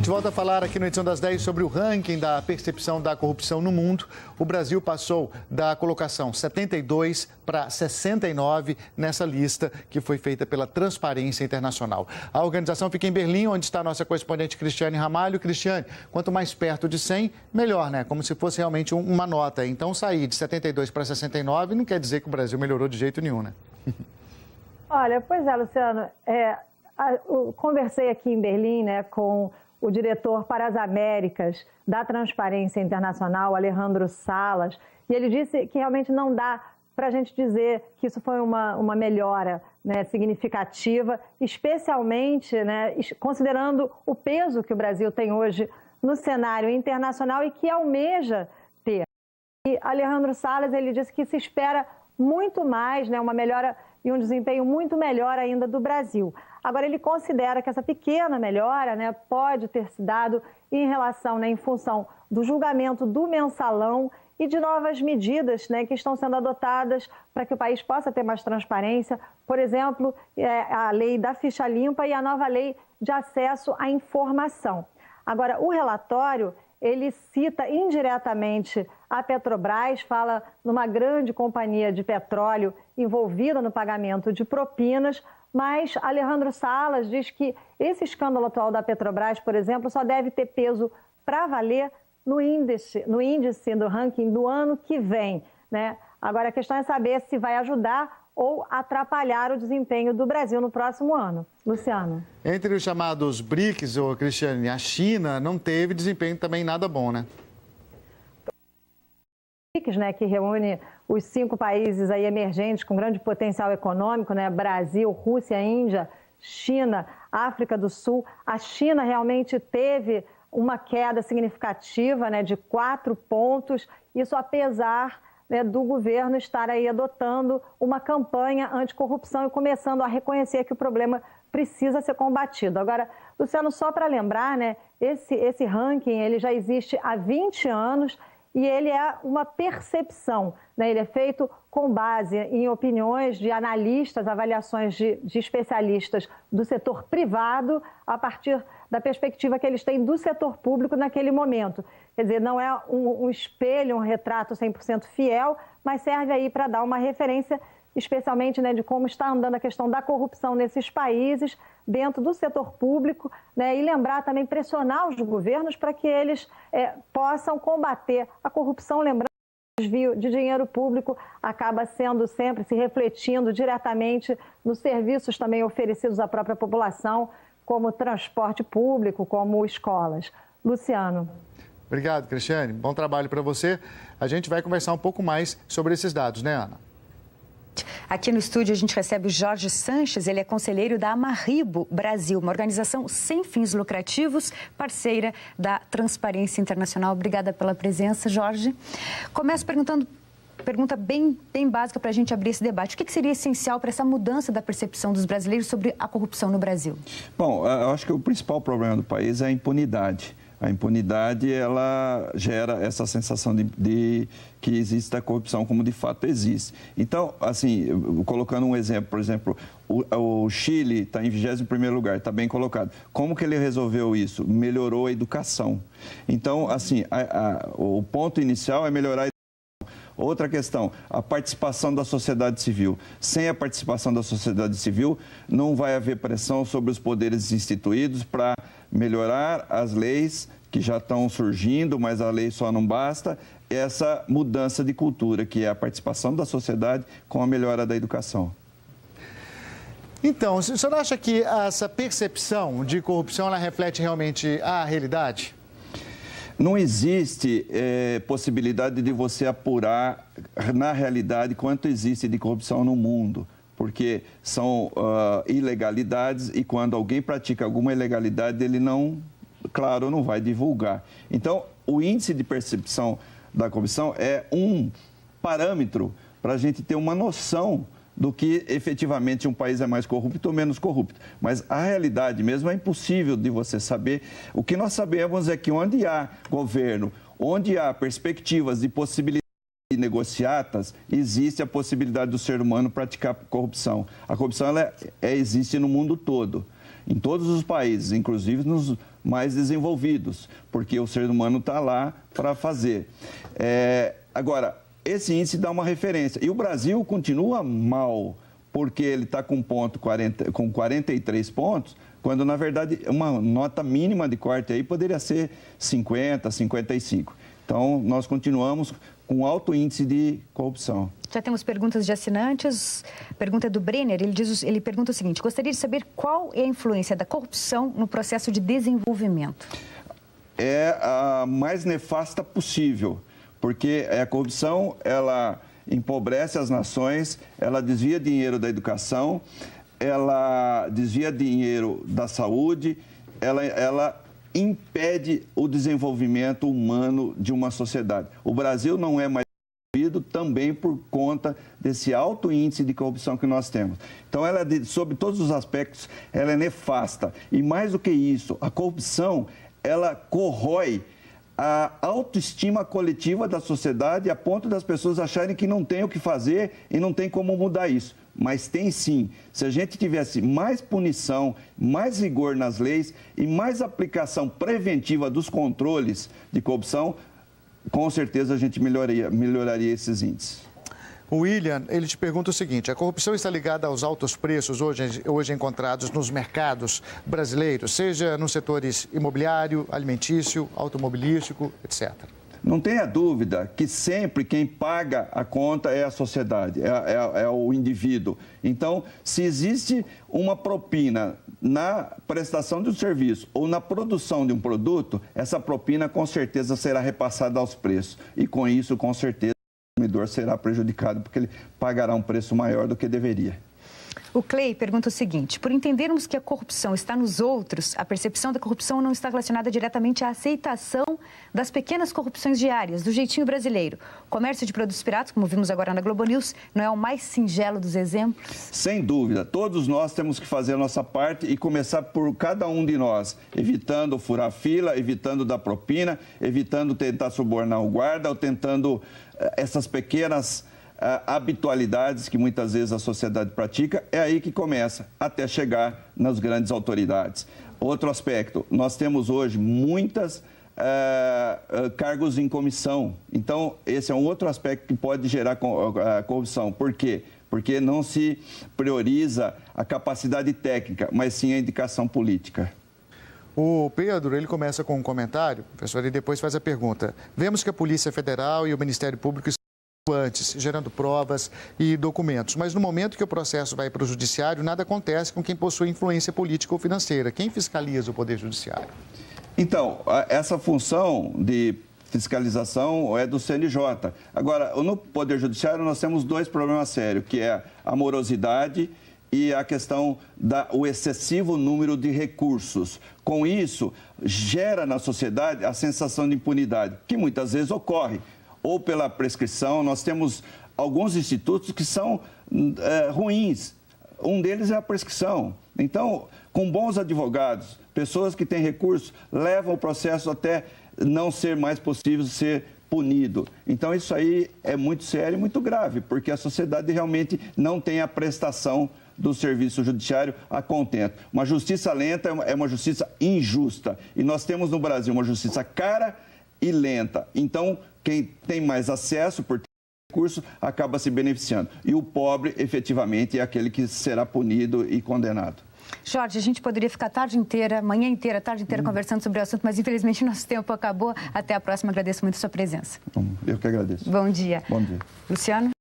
gente volta a falar aqui no Edição das 10 sobre o ranking da percepção da corrupção no mundo. O Brasil passou da colocação 72 para 69 nessa lista que foi feita pela Transparência Internacional. A organização fica em Berlim, onde está a nossa correspondente Cristiane Ramalho. Cristiane, quanto mais perto de 100, melhor, né? Como se fosse realmente uma nota. Então, sair de 72 para 69 não quer dizer que o Brasil melhorou de jeito nenhum, né? Olha, pois é, Luciano, eu conversei aqui em Berlim, né, com o diretor para as Américas da Transparência Internacional, Alejandro Salas, e ele disse que realmente não dá para a gente dizer que isso foi uma melhora, né, significativa, especialmente, né, considerando o peso que o Brasil tem hoje no cenário internacional e que almeja ter. E Alejandro Salas, ele disse que se espera muito mais, né, uma melhora e um desempenho muito melhor ainda do Brasil. Agora, ele considera que essa pequena melhora, né, pode ter se dado em relação, né, em função do julgamento do mensalão e de novas medidas, né, que estão sendo adotadas para que o país possa ter mais transparência. Por exemplo, a lei da ficha limpa e a nova lei de acesso à informação. Agora, o relatório, ele cita indiretamente a Petrobras, fala numa grande companhia de petróleo envolvida no pagamento de propinas, mas Alejandro Salas diz que esse escândalo atual da Petrobras, por exemplo, só deve ter peso para valer no índice do ranking do ano que vem, né? Agora, a questão é saber se vai ajudar ou atrapalhar o desempenho do Brasil no próximo ano. Luciano. Entre os chamados BRICS, Cristiane, a China não teve desempenho também nada bom, né? BRICS, né, que reúne os 5 países aí emergentes com grande potencial econômico, né, Brasil, Rússia, Índia, China, África do Sul. A China realmente teve uma queda significativa, né, de 4 pontos, isso apesar, né, do governo estar aí adotando uma campanha anticorrupção e começando a reconhecer que o problema precisa ser combatido. Agora, Luciano, só para lembrar, né, esse ranking ele já existe há 20 anos e ele é uma percepção, né? Ele é feito com base em opiniões de analistas, avaliações de especialistas do setor privado, a partir da perspectiva que eles têm do setor público naquele momento. Quer dizer, não é um espelho, um retrato 100% fiel, mas serve aí para dar uma referência, especialmente, né, de como está andando a questão da corrupção nesses países, dentro do setor público, né, e lembrar também, pressionar os governos para que eles possam combater a corrupção, lembrando que o desvio de dinheiro público acaba sendo sempre, se refletindo diretamente nos serviços também oferecidos à própria população, como transporte público, como escolas. Luciano. Obrigado, Cristiane. Bom trabalho para você. A gente vai conversar um pouco mais sobre esses dados, né, Ana? Aqui no estúdio a gente recebe o Jorge Sanches, ele é conselheiro da Amarribo Brasil, uma organização sem fins lucrativos, parceira da Transparência Internacional. Obrigada pela presença, Jorge. Começo pergunta bem básica para a gente abrir esse debate. O que seria essencial para essa mudança da percepção dos brasileiros sobre a corrupção no Brasil? Bom, eu acho que o principal problema do país é a impunidade. A impunidade, ela gera essa sensação de que existe a corrupção como de fato existe. Então, assim, colocando um exemplo, por exemplo, o Chile está em 21º lugar, está bem colocado. Como que ele resolveu isso? Melhorou a educação. Então, assim, o ponto inicial é melhorar a educação. Outra questão, a participação da sociedade civil. Sem a participação da sociedade civil, não vai haver pressão sobre os poderes instituídos para melhorar as leis que já estão surgindo, mas a lei só não basta. Essa mudança de cultura, que é a participação da sociedade com a melhora da educação. Então, o senhor acha que essa percepção de corrupção ela reflete realmente a realidade? Não existe possibilidade de você apurar na realidade quanto existe de corrupção no mundo, porque são ilegalidades e quando alguém pratica alguma ilegalidade, ele não vai divulgar. Então, o índice de percepção da corrupção é um parâmetro para a gente ter uma noção do que efetivamente um país é mais corrupto ou menos corrupto. Mas a realidade mesmo é impossível de você saber. O que nós sabemos é que onde há governo, onde há perspectivas de possibilidades negociatas, existe a possibilidade do ser humano praticar corrupção. A corrupção ela existe no mundo todo, em todos os países, inclusive mais desenvolvidos, porque o ser humano está lá para fazer. Agora, esse índice dá uma referência. E o Brasil continua mal, porque ele está com 43 pontos, quando, na verdade, uma nota mínima de corte aí poderia ser 50, 55. Então, nós continuamos com alto índice de corrupção. Já temos perguntas de assinantes. Pergunta do Brenner, ele pergunta o seguinte: gostaria de saber qual é a influência da corrupção no processo de desenvolvimento? É a mais nefasta possível, porque a corrupção, ela empobrece as nações, ela desvia dinheiro da educação, ela desvia dinheiro da saúde, ela impede o desenvolvimento humano de uma sociedade. O Brasil não é mais desenvolvido também por conta desse alto índice de corrupção que nós temos. Então, ela, sob todos os aspectos, ela é nefasta. E mais do que isso, a corrupção, ela corrói a autoestima coletiva da sociedade a ponto das pessoas acharem que não tem o que fazer e não tem como mudar isso. Mas tem sim. Se a gente tivesse mais punição, mais rigor nas leis e mais aplicação preventiva dos controles de corrupção, com certeza a gente melhoraria esses índices. O William, ele te pergunta o seguinte: a corrupção está ligada aos altos preços hoje encontrados nos mercados brasileiros, seja nos setores imobiliário, alimentício, automobilístico, etc. Não tenha dúvida que sempre quem paga a conta é a sociedade, é o indivíduo. Então, se existe uma propina na prestação de um serviço ou na produção de um produto, essa propina com certeza será repassada aos preços. E com isso, com certeza, o consumidor será prejudicado porque ele pagará um preço maior do que deveria. O Clay pergunta o seguinte: por entendermos que a corrupção está nos outros, a percepção da corrupção não está relacionada diretamente à aceitação das pequenas corrupções diárias, do jeitinho brasileiro. O comércio de produtos piratas, como vimos agora na Globo News, não é o mais singelo dos exemplos? Sem dúvida. Todos nós temos que fazer a nossa parte e começar por cada um de nós, evitando furar fila, evitando dar propina, evitando tentar subornar o guarda ou tentando essas pequenas habitualidades que muitas vezes a sociedade pratica. É aí que começa, até chegar nas grandes autoridades. Outro aspecto, nós temos hoje muitas cargos em comissão. Então, esse é um outro aspecto que pode gerar corrupção. Por quê? Porque não se prioriza a capacidade técnica, mas sim a indicação política. O Pedro, ele começa com um comentário, professor, e depois faz a pergunta. Vemos que a Polícia Federal e o Ministério Público antes, gerando provas e documentos. Mas no momento que o processo vai para o judiciário, nada acontece com quem possui influência política ou financeira. Quem fiscaliza o Poder Judiciário? Então, essa função de fiscalização é do CNJ. Agora, no Poder Judiciário nós temos dois problemas sérios, que é a morosidade e a questão do excessivo número de recursos. Com isso, gera na sociedade a sensação de impunidade, que muitas vezes ocorre. Ou pela prescrição, nós temos alguns institutos que são ruins. Um deles é a prescrição. Então, com bons advogados, pessoas que têm recursos, levam o processo até não ser mais possível ser punido. Então, isso aí é muito sério e muito grave, porque a sociedade realmente não tem a prestação do serviço judiciário a contento. Uma justiça lenta é uma justiça injusta. E nós temos no Brasil uma justiça cara e lenta. Então, quem tem mais acesso por ter recurso acaba se beneficiando. E o pobre, efetivamente, é aquele que será punido e condenado. Jorge, a gente poderia ficar a tarde inteira, manhã inteira, tarde inteira conversando sobre o assunto, mas infelizmente nosso tempo acabou. Até a próxima. Agradeço muito a sua presença. Eu que agradeço. Bom dia. Bom dia. Luciano?